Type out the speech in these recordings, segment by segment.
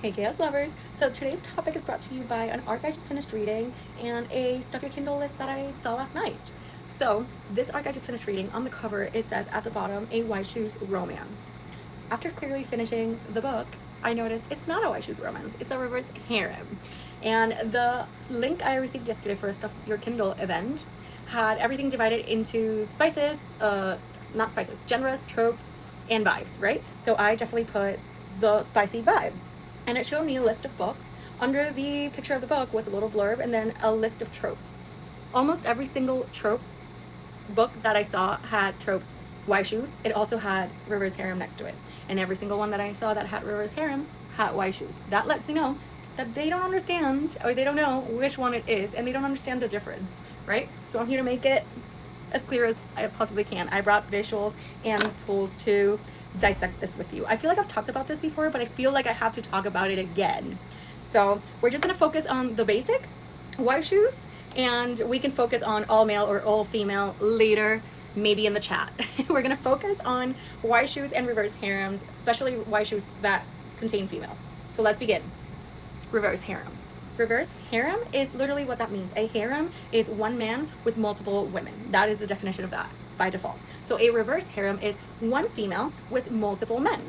Hey chaos lovers! So today's topic is brought to you by an arc I just finished reading and a Stuff Your Kindle list that I saw last night. So this arc I just finished reading, on the cover it says at the bottom, a White Shoes romance. After clearly finishing the book, I noticed it's not a White Shoes romance, it's a reverse harem. And the link I received yesterday for a Stuff Your Kindle event had everything divided into not spices, genres, tropes, and vibes, right? So I definitely put the spicy vibe. And it showed me a list of books. Under the picture of the book was a little blurb and then a list of tropes. Almost every single trope book that I saw had tropes White Shoes. It also had Reverse Harem next to it. And every single one that I saw that had Reverse Harem had White Shoes. That lets me know that they don't understand, or they don't know which one it is, and they don't understand the difference, right? So I'm here to make it as clear as I possibly can. I brought visuals and tools to dissect this with you. I feel like I've talked about this before, but I feel like I have to talk about it again. So we're just going to focus on the basic White Shoes, and we can focus on all male or all female later, maybe in the chat. We're going to focus on White Shoes and Reverse Harems, especially White Shoes that contain female. So let's begin. Reverse Harem. Reverse harem is literally what that means. A harem is one man with multiple women. That is the definition of that by default. So a reverse harem is one female with multiple men.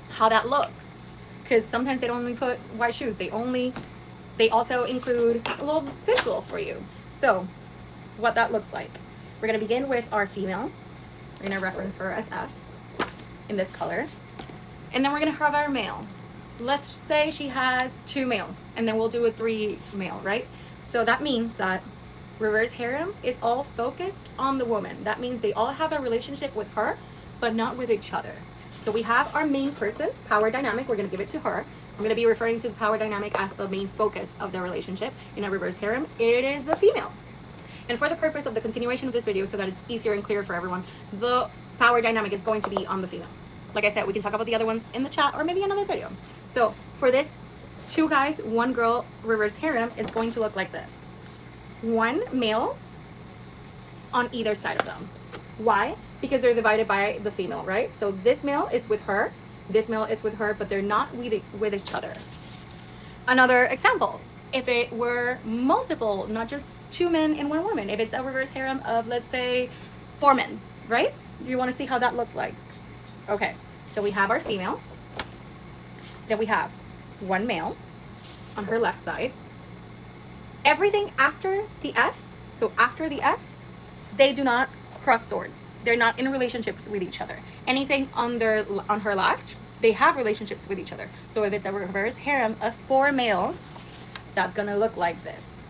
How that looks, because sometimes they don't only put White Shoes, they also include a little visual for you. So what that looks like, we're going to begin with our female. We're going to reference her as F in this color, and then we're going to have our male. Let's say she has 2 males, and then we'll do a 3 male, right? So that means that reverse harem is all focused on the woman. That means they all have a relationship with her, but not with each other. So we have our main person, power dynamic. We're going to give it to her. I'm going to be referring to the power dynamic as the main focus of the relationship. In a reverse harem, it is the female. And for the purpose of the continuation of this video, so that it's easier and clearer for everyone, the power dynamic is going to be on the female. Like I said, we can talk about the other ones in the chat or maybe another video. So for this 2 guys, 1 girl reverse harem, it's going to look like this. 1 male on either side of them. Why? Because they're divided by the female, right? So this male is with her, this male is with her, but they're not with each other. Another example, if it were multiple, not just 2 men and 1 woman, if it's a reverse harem of, let's say, 4 men, right? You want to see how that looked like. Okay, so we have our female, then we have 1 male on her left side. Everything after the F, so after the F, they do not cross swords. They're not in relationships with each other. Anything on her left, they have relationships with each other. So if it's a reverse harem of 4 males, that's gonna look like this.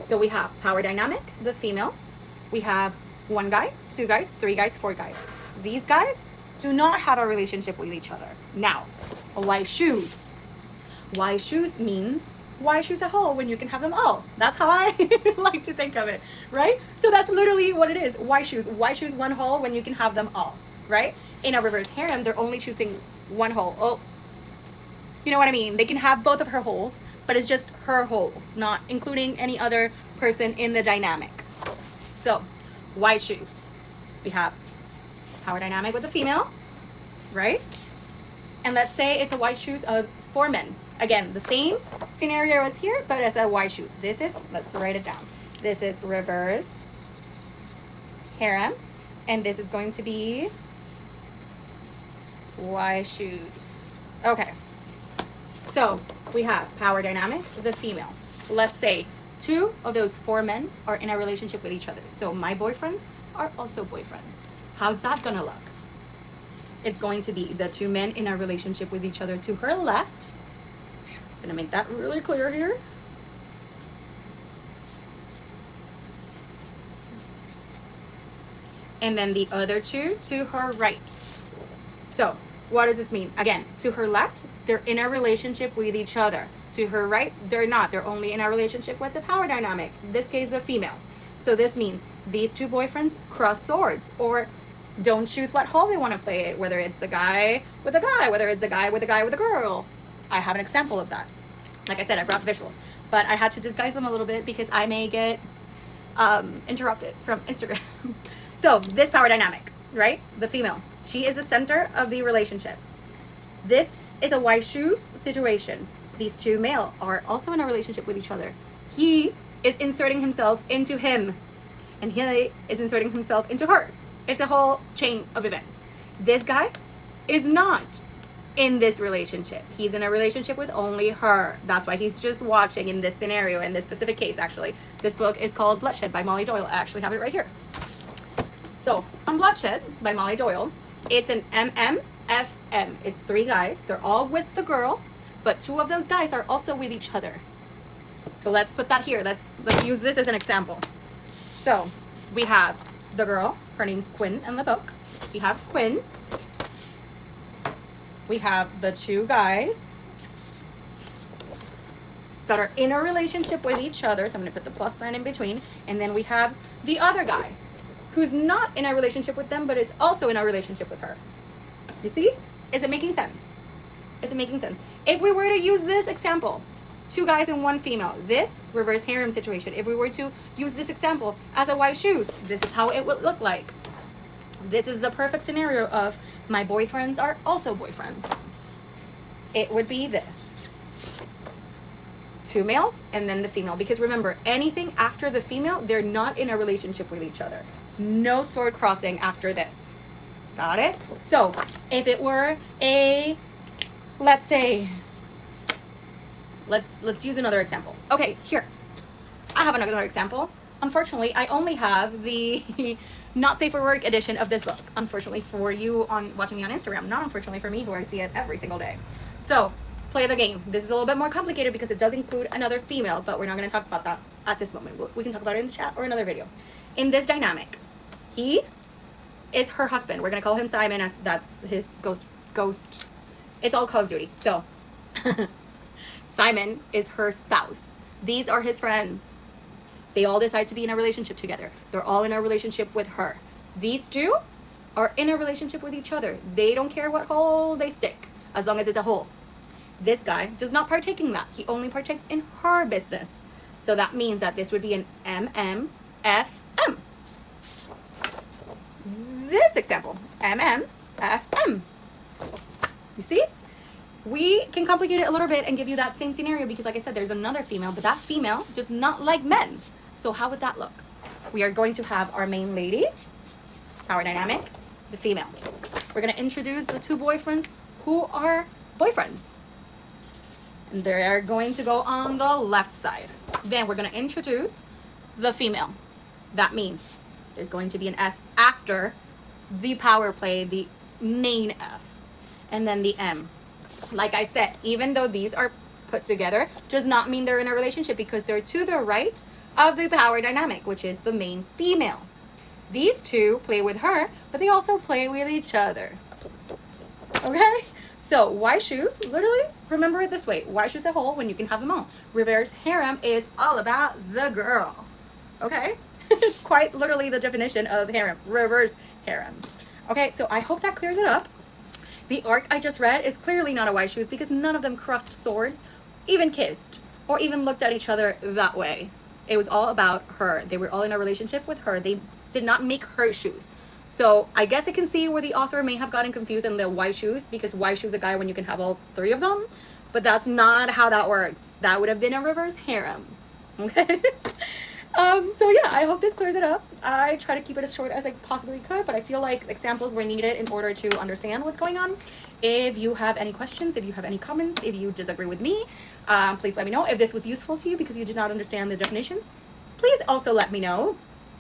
So we have power dynamic, the female. We have 1 guy, 2 guys, 3 guys, 4 guys. These guys do not have a relationship with each other. Now, White Shoes. White Shoes means White Shoes a whole when you can have them all. That's how I like to think of it, right? So that's literally what it is. White Shoes 1 whole when you can have them all, right? In a reverse harem, they're only choosing 1 whole. Oh, you know what I mean? They can have both of her holes, but it's just her holes, not including any other person in the dynamic. So, White Shoes. We have power dynamic with the female, right? And let's say it's a White Shoes of 4 men. Again, the same scenario as here, but as a White Shoes. This is, let's write it down. This is reverse harem, and this is going to be White Shoes. Okay, so we have power dynamic, the female. Let's say 2 of those 4 men are in a relationship with each other. So my boyfriends are also boyfriends. How's that gonna look? It's going to be the 2 men in a relationship with each other to her left. I'm gonna make that really clear here. And then the other 2 to her right. So what does this mean? Again, to her left, they're in a relationship with each other. To her right, they're not. They're only in a relationship with the power dynamic. In this case, the female. So this means these 2 boyfriends cross swords or don't choose what hole they want to play it, whether it's the guy with a guy, whether it's a guy with a guy with a girl. I have an example of that. Like I said, I brought visuals, but I had to disguise them a little bit because I may get interrupted from Instagram. So this power dynamic, right? The female, she is the center of the relationship. This is a white shoes situation. These two male are also in a relationship with each other. He is inserting himself into him, and he is inserting himself into her. It's a whole chain of events. This guy is not in this relationship. He's in a relationship with only her. That's why he's just watching in this scenario, in this specific case, actually. This book is called Bloodshed by Molly Doyle. I actually have it right here. So, on Bloodshed by Molly Doyle, it's an MMFM. It's 3 guys. They're all with the girl, but 2 of those guys are also with each other. So let's put that here. Let's use this as an example. So, we have the girl. Her name's Quinn in the book. We have Quinn. We have the 2 guys that are in a relationship with each other. So I'm going to put the plus sign in between. And then we have the other guy who's not in a relationship with them, but it's also in a relationship with her. You see? Is it making sense? Is it making sense? If we were to use this example, 2 guys and 1 female, this reverse harem situation, if we were to use this example as a white shoes, this is how it would look like. This is the perfect scenario of my boyfriends are also boyfriends. It would be this. 2 males and then the female. Because remember, anything after the female, they're not in a relationship with each other. No sword crossing after this. Got it? So, if it were a, let's say, let's use another example. Okay, here. I have another example. Unfortunately, I only have the not safe for work edition of this book. Unfortunately for you on watching me on Instagram, not unfortunately for me who I see it every single day. So, play the game. This is a little bit more complicated because it does include another female, but we're not going to talk about that at this moment. We can talk about it in the chat or another video. In this dynamic, he is her husband. We're going to call him Simon, as that's his ghost. It's all Call of Duty. So, Simon is her spouse. These are his friends. They all decide to be in a relationship together. They're all in a relationship with her. These 2 are in a relationship with each other. They don't care what hole they stick, as long as it's a hole. This guy does not partake in that. He only partakes in her business. So that means that this would be an MMFM. This example, MMFM. You see? We can complicate it a little bit and give you that same scenario because, like I said, there's another female, but that female does not like men. So how would that look? We are going to have our main lady, power dynamic, the female. We're going to introduce the 2 boyfriends who are boyfriends. And they are going to go on the left side. Then we're going to introduce the female. That means there's going to be an F after the power play, the main F. And then the M. Like I said, even though these are put together, does not mean they're in a relationship because they're to the right of the power dynamic, which is the main female. These 2 play with her, but they also play with each other. Okay? So, white shoes, literally, remember it this way. White shoes a whole when you can have them all. Reverse harem is all about the girl. Okay? It's quite literally the definition of harem. Reverse harem. Okay, so I hope that clears it up. The arc I just read is clearly not a white shoes because none of them crossed swords, even kissed, or even looked at each other that way. It was all about her. They were all in a relationship with her. They did not make her shoes. So I guess I can see where the author may have gotten confused in the white shoes because white shoes a guy when you can have all 3 of them. But that's not how that works. That would have been a reverse harem. Okay? So yeah, I hope this clears it up. I try to keep it as short as I possibly could, but I feel like examples were needed in order to understand what's going on. If you have any questions, if you have any comments, if you disagree with me, please let me know. If this was useful to you because you did not understand the definitions, please also let me know.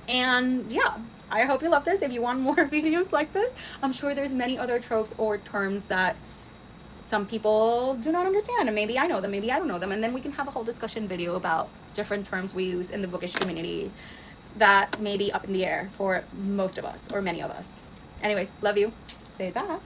And yeah, I hope you love this. If you want more videos like this, I'm sure there's many other tropes or terms that some people do not understand, and maybe I know them, maybe I don't know them, and then we can have a whole discussion video about different terms we use in the bookish community that may be up in the air for most of us or many of us. Anyways, love you. Say it back.